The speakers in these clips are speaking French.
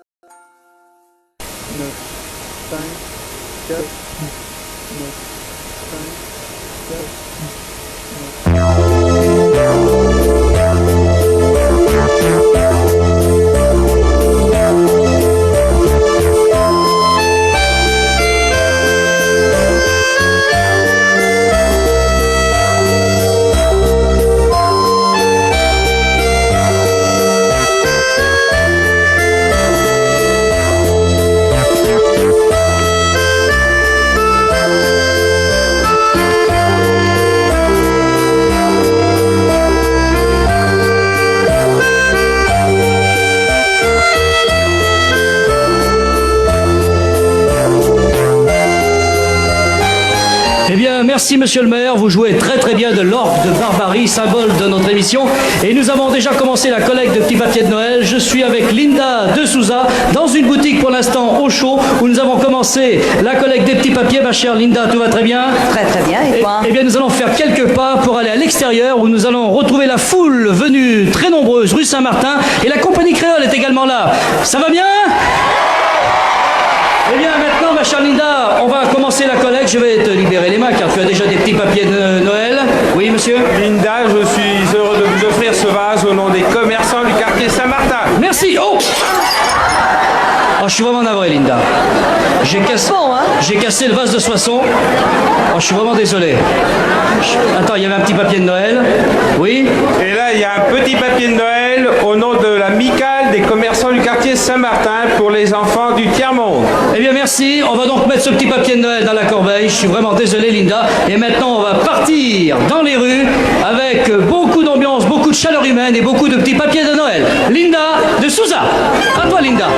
9, 5, 4, 9, 5, Merci monsieur le maire, vous jouez très très bien de l'orgue de Barbarie, symbole de notre émission. Et nous avons déjà commencé la collecte de petits papiers de Noël. Je suis avec Linda de Souza dans une boutique pour l'instant au chaud où nous avons commencé la collecte des petits papiers. Ma chère Linda, tout va très bien? Très très bien, et toi? Eh bien nous allons faire quelques pas pour aller à l'extérieur où nous allons retrouver la foule venue très nombreuse rue Saint-Martin et la compagnie créole est également là. Ça va bien? Eh bien, maintenant, ma chère Linda, on va commencer la collecte. Je vais te libérer les mains car tu as déjà des petits papiers de Noël. Oui, monsieur? Linda, je suis heureux de vous offrir ce vase au nom des commerçants du quartier Saint-Martin. Merci. Oh! Oh, je suis vraiment navré, Linda. J'ai cassé le vase de Soissons. Oh, je suis vraiment désolé. Attends, il y avait un petit papier de Noël. Oui? Et là, il y a un petit papier de Noël au nom de l'amicale des commerçants du quartier Saint-Martin pour les enfants du tiers-monde. Eh bien, merci. On va donc mettre ce petit papier de Noël dans la corbeille. Je suis vraiment désolé, Linda. Et maintenant, on va partir dans les rues avec beaucoup d'ambiance, beaucoup de chaleur humaine et beaucoup de petits papiers de Noël. Linda de Souza. À toi, Linda.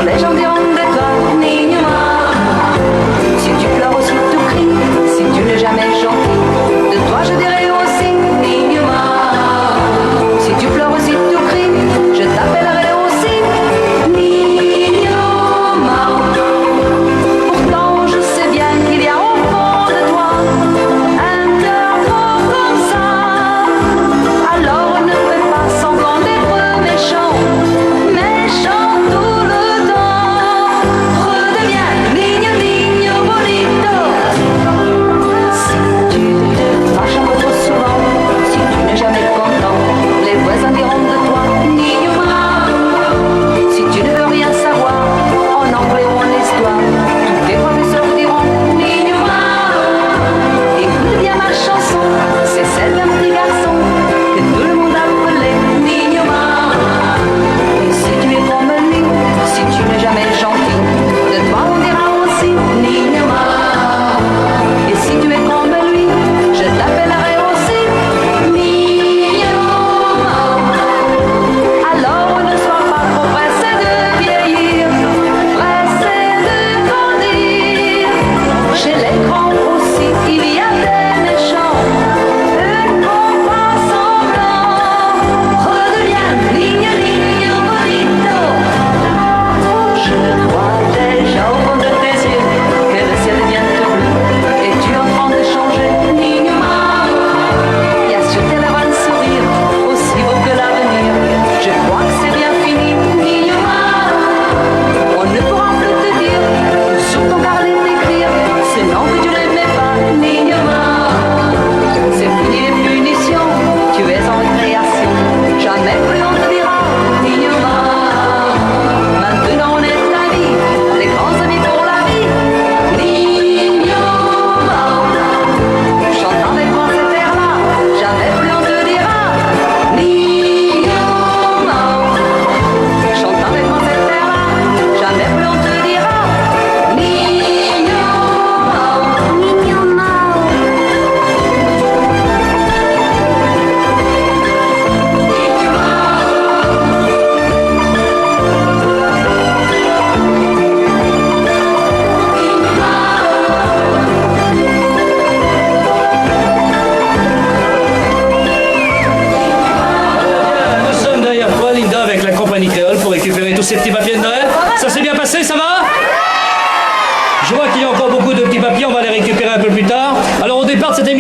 Les gens diront de toi, Nino, si tu pleures aussi tout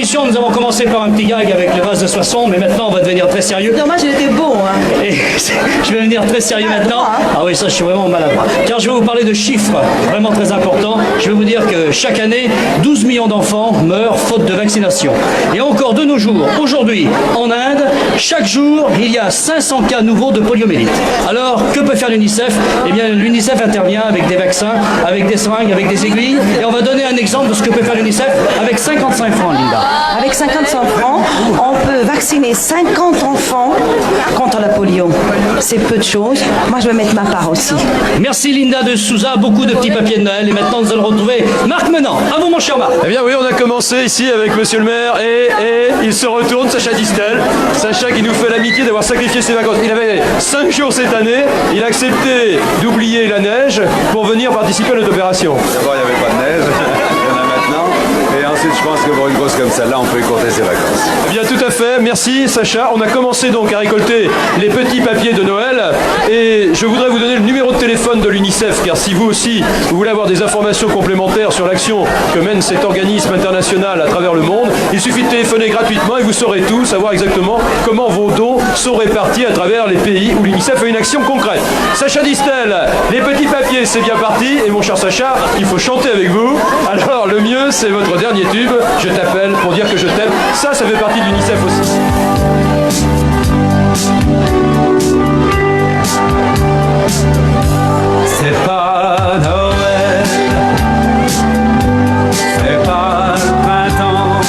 émission, nous avons commencé par un petit gag avec le vase de Soissons, mais maintenant on va devenir très sérieux. Dommage, il était beau, hein. Et je vais devenir très sérieux maintenant. Ah oui, ça je suis vraiment maladroit. Car je vais vous parler de chiffres vraiment très importants. Je vais vous dire que chaque année, 12 millions d'enfants meurent faute de vaccination. Et encore de nos jours, aujourd'hui, en Inde, chaque jour, il y a 500 cas nouveaux de poliomyélite. Alors, que peut faire l'UNICEF? Eh bien, l'UNICEF intervient avec des vaccins, avec des seringues, avec des aiguilles. Et on va donner un exemple de ce que peut faire l'UNICEF avec 55 francs, Linda. Avec 55 francs, on peut vacciner 50 enfants contre la polio. C'est peu de choses. Moi, je vais mettre ma part aussi. Merci Linda de Souza, beaucoup de petits papiers de Noël. Et maintenant, nous allons retrouver Marc Menant. À vous, mon cher Marc. Eh bien oui, on a commencé ici avec monsieur le maire et il se retourne, Sacha Distel. Sacha qui nous fait l'amitié d'avoir sacrifié ses vacances. Il avait 5 jours cette année, il a accepté d'oublier la neige pour venir participer à notre opération. D'abord, il n'y avait pas de neige, il y en a maintenant. Et ensuite, je pense que pour une grosse comme celle-là, on peut écourter ses vacances. Eh bien tout à fait, merci Sacha. On a commencé donc à récolter les petits papiers de Noël et je voudrais vous donner le numéro de téléphone de l'UNICEF car si vous aussi vous voulez avoir des informations complémentaires sur l'action que mène cet organisme international à travers le monde, il suffit de téléphoner gratuitement et vous saurez tout, savoir exactement comment vos dons sont répartis à travers les pays où l'UNICEF fait une action concrète. Sacha Distel, les petits papiers c'est bien parti et mon cher Sacha, il faut chanter avec vous. Alors le mieux c'est votre dernier tube, Je t'appelle pour dire que je t'aime. Ça fait partie de l'UNICEF aussi. C'est pas Noël, c'est pas le printemps,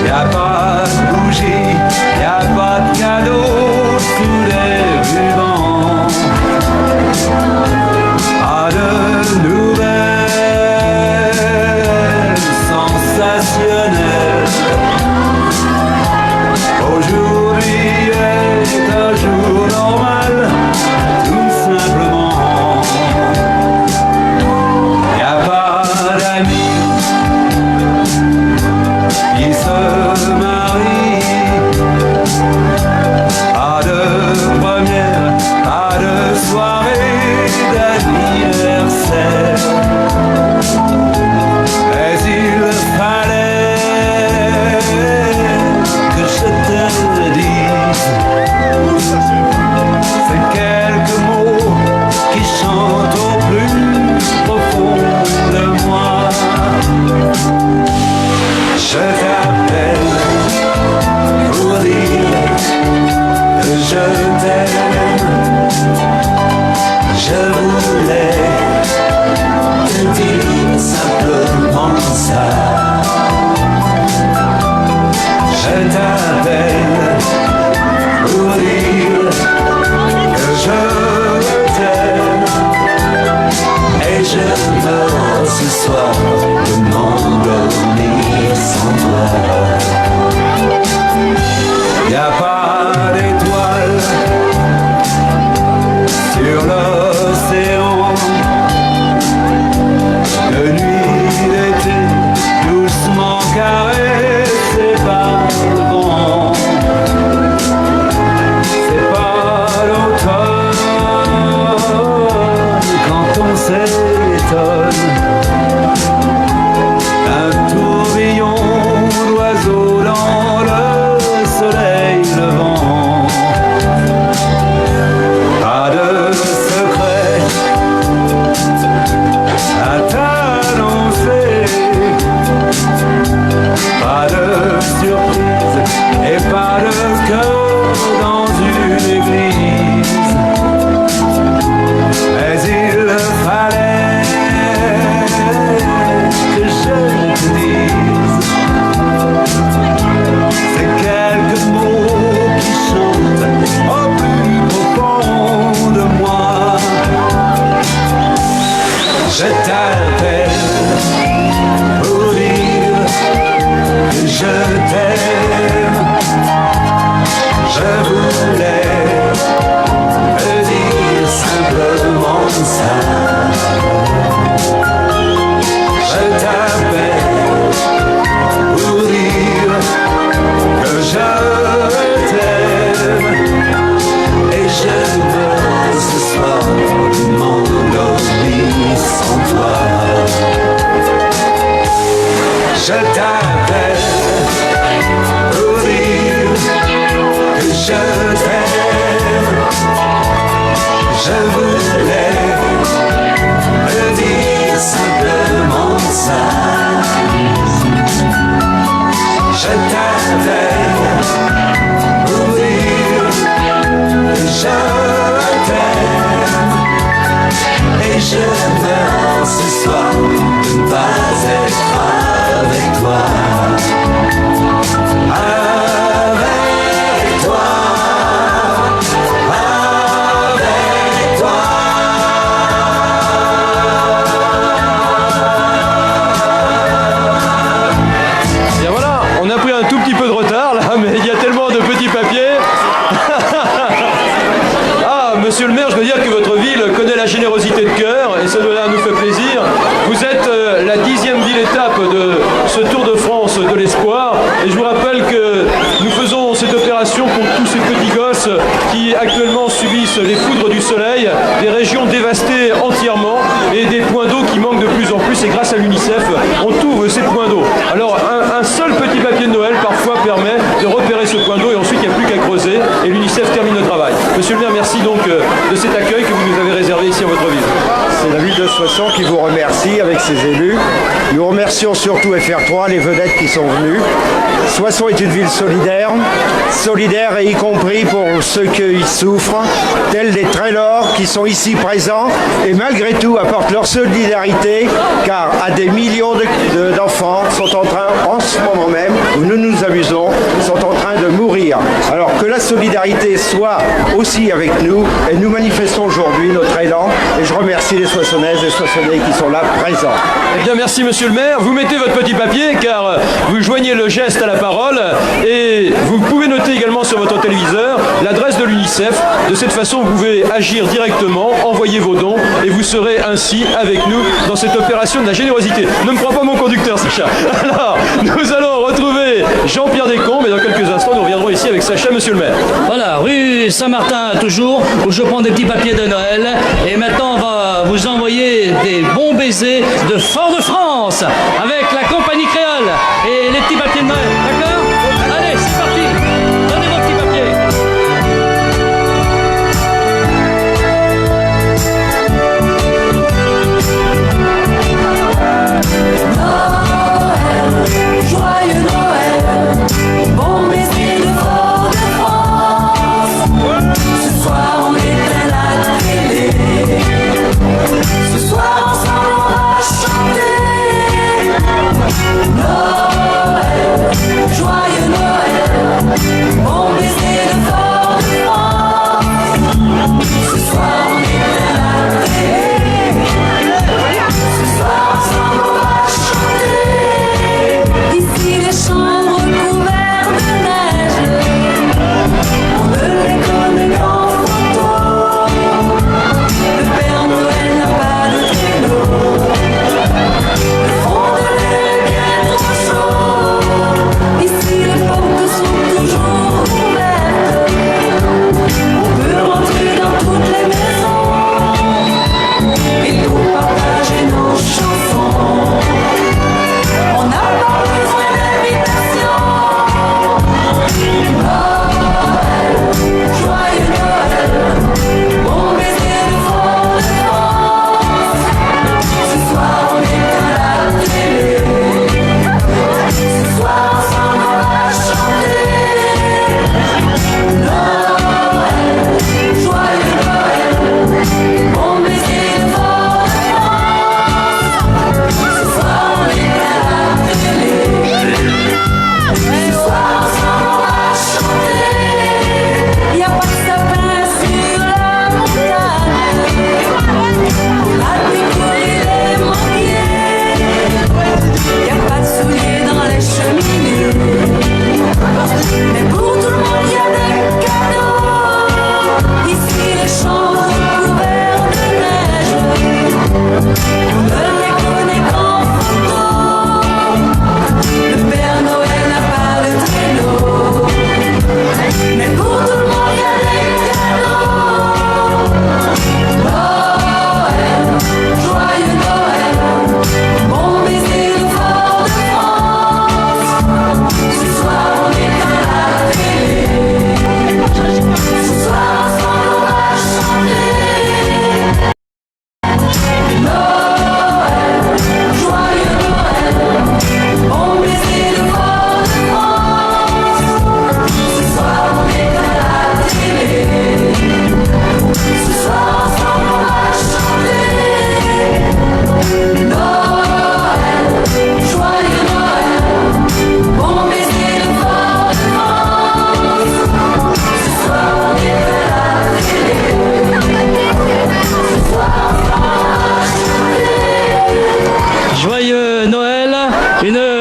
y'a pas de bougies, y'a pas de cadeaux sous les rubans, pas de nouvelles sensationnelles, Je t'appelle pour dire que je t'aime. Je voulais te dire simplement ça. Je t'appelle pour dire que je t'aime. Et je meurs ce soir de ne pas être avec toi. Avec toi. Avec toi. Bien voilà, on a pris un tout petit peu de retard là, mais il y a tellement de petits papiers. Ah, monsieur le maire, je veux dire que votre ville connaît la générosité de cœur et ça nous fait plaisir. Vous êtes la 10e ville-étape de ce Tour de France de l'espoir et je vous rappelle que nous faisons cette opération pour tous ces petits gosses qui actuellement subissent les foudres du soleil, des régions dévastées entièrement et des points d'eau qui manquent de plus en plus et grâce à l'UNICEF, on trouve ces points d'eau. Alors un seul petit papier de Noël parfois permet de repérer ce point d'eau et ensuite il n'y a plus qu'à creuser et l'UNICEF termine le travail. Monsieur le maire, merci donc de cet accueil que vous nous avez réservé ici à votre ville. C'est la ville de Soissons qui vous remercie avec ses élus. Nous remercions surtout FR3, les vedettes qui sont venues. Soissons est une ville solidaire et y compris pour ceux qui y souffrent, tels les trailers qui sont ici présents et malgré tout apportent leur solidarité car à des millions d'enfants sont en train, en ce moment même, où nous nous amusons, sont en train de mourir. Alors que la solidarité soit aussi avec nous et nous manifestons aujourd'hui notre élan et je remercie les Soissonnaises et Soissonnais qui sont là présents. Eh bien merci monsieur le maire, vous mettez votre petit papier car vous joignez le geste à la parole et vous pouvez noter également sur votre téléviseur l'adresse de l'UNICEF. De cette façon vous pouvez agir directement, envoyer vos dons et vous serez ainsi avec nous dans cette opération de la générosité. Ne me prends pas mon conducteur Sacha. Alors nous allons retrouver Jean-Pierre Descombes et dans quelques instants nous reviendrons ici avec Sacha, monsieur le maire. Voilà, rue Saint-Martin toujours, où je prends des petits papiers de Noël. Et maintenant, on va vous envoyer des bons baisers de Fort-de-France avec la compagnie créole et les petits papiers de Noël. D'accord? Allez, c'est parti. Donnez vos petits papiers. Noël, joyeux Noël, bon baiser de Fort-de-France. Ce soir on éteint la télé. Ce soir ensemble on va chanter.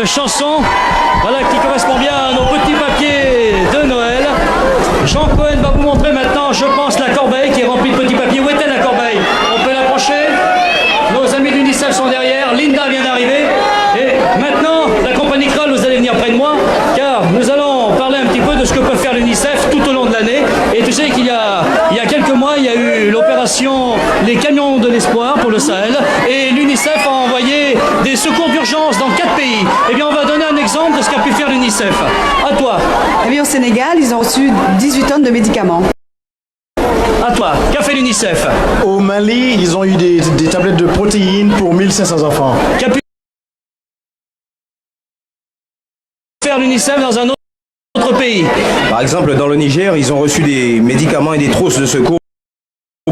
chanson, voilà, qui correspond bien à nos petits papiers de Noël. Jean Cohen va vous montrer maintenant, je pense, la corbeille qui est remplie de petits papiers. Où est-elle, la corbeille? On peut l'approcher. Nos amis de l'UNICEF sont derrière. Linda vient d'arriver. Et maintenant, la compagnie Kroll, vous allez venir près de moi, car nous allons parler un petit peu de ce que peut faire l'UNICEF tout au long de l'année. Et tu sais qu'il y a quelques mois, il y a eu l'opération Les Camions de l'Espoir pour le Sahel. Et l'UNICEF a envoyé des secours d'urgence dans 4 pays. Eh bien, on va donner un exemple de ce qu'a pu faire l'UNICEF. À toi. Eh bien, au Sénégal, ils ont reçu 18 tonnes de médicaments. À toi. Qu'a fait l'UNICEF? Au Mali, ils ont eu des tablettes de protéines pour 1500 enfants. Qu'a pu faire l'UNICEF dans un autre pays? Par exemple, dans le Niger, ils ont reçu des médicaments et des trousses de secours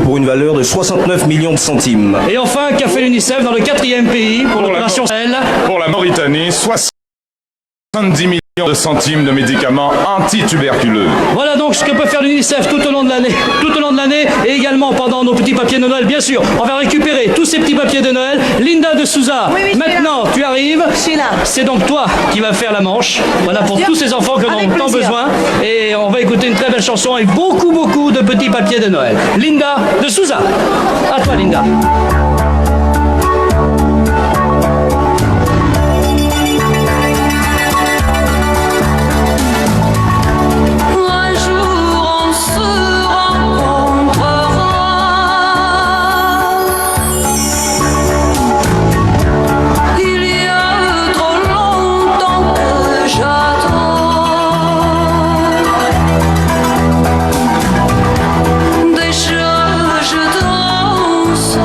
pour une valeur de 69 millions de centimes. Et enfin, qu'a fait l'UNICEF dans le 4e pays pour l'opération Sahel? Pour la Mauritanie, 70 millions de centimes de médicaments antituberculeux. Voilà donc ce que peut faire l'UNICEF tout au long de l'année, et également pendant nos petits papiers de Noël, bien sûr. On va récupérer tous ces petits papiers de Noël. Linda de Souza, maintenant tu arrives. Je suis là. C'est donc toi qui vas faire la manche. Voilà pour tous ces enfants que Avec ont tant plaisir. besoin. Et on va écouter une très belle chanson et beaucoup de petits papiers de Noël. Linda de Souza. À toi, Linda. Un jour on se rencontrera. Il y a trop longtemps que j'attends. Déjà je danse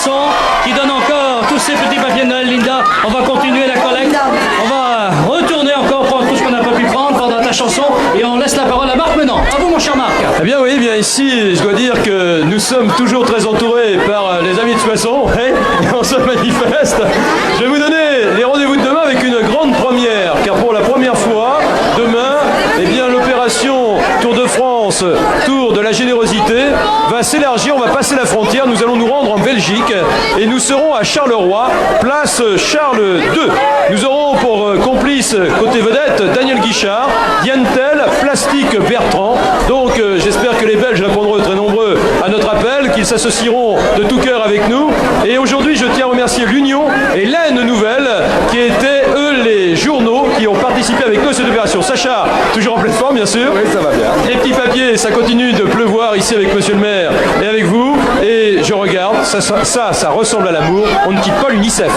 chanson qui donne encore tous ces petits papiers de Noël. Linda, on va continuer la collecte. On va retourner encore prendre tout ce qu'on n'a pas pu prendre pendant ta chanson et on laisse la parole à Marc maintenant. À vous, mon cher Marc. Eh bien oui, bien ici, je dois dire que nous sommes toujours très entourés par les amis de Soissons, et on se manifeste. Je vais vous donner les rendez-vous de demain avec une grande première, car pour la première fois, demain, eh bien l'opération Tour de France, Tour de la générosité, va s'élargir, on va passer la frontière, nous allons nous rendre en Belgique et nous serons à Charleroi, place Charles II. Nous aurons pour complice côté vedette Daniel Guichard, Yentel, Plastique Bertrand. Donc j'espère que les Belges répondront très nombreux à notre appel, qu'ils s'associeront de tout cœur avec nous. Et aujourd'hui, je tiens à remercier l'Union et l'Aisne Nouvelle, qui étaient, eux, les journaux qui ont participé avec nous à cette opération. Sacha, toujours en pleine forme, bien sûr. Oui, ça va bien. Les petits papiers, ça continue de pleuvoir ici avec monsieur le maire et avec vous. Et je regarde, ça ressemble à l'amour. On ne quitte pas l'UNICEF.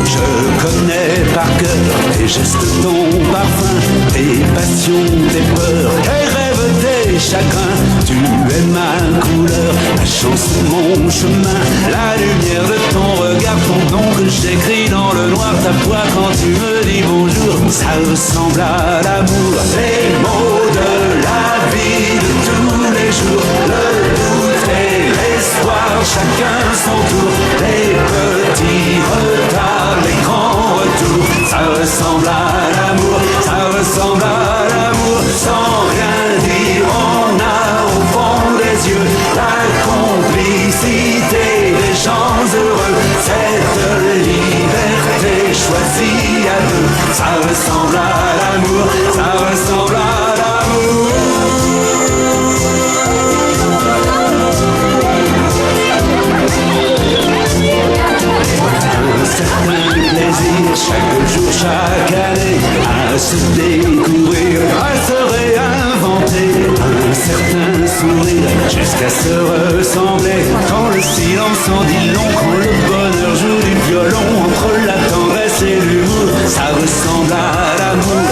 Je connais par cœur tes gestes, ton parfum, tes passions, tes peurs, tes rêves, tes chagrins. Tu es ma couleur, la chance de mon chemin, la lumière de ton regard, ton nom que j'écris dans le noir. Ta voix quand tu me dis bonjour, ça ressemble à l'amour. Les mots de la vie de tous les jours, le doute et l'espoir, chacun son tour. Les petits retards, les grands retours, ça ressemble à l'amour, ça ressemble à l'amour. Sans rien dire, on a au fond des yeux la complicité des gens heureux. Cette liberté choisie à deux, ça ressemble à l'amour, ça ressemble à l'amour. Un certain plaisir chaque jour, chaque année, à se découvrir, à se réinventer. Un certain sourire jusqu'à se ressembler. Quand le silence en dit long, quand le bonheur joue du violon, entre la tendresse et l'humour, ça ressemble à l'amour.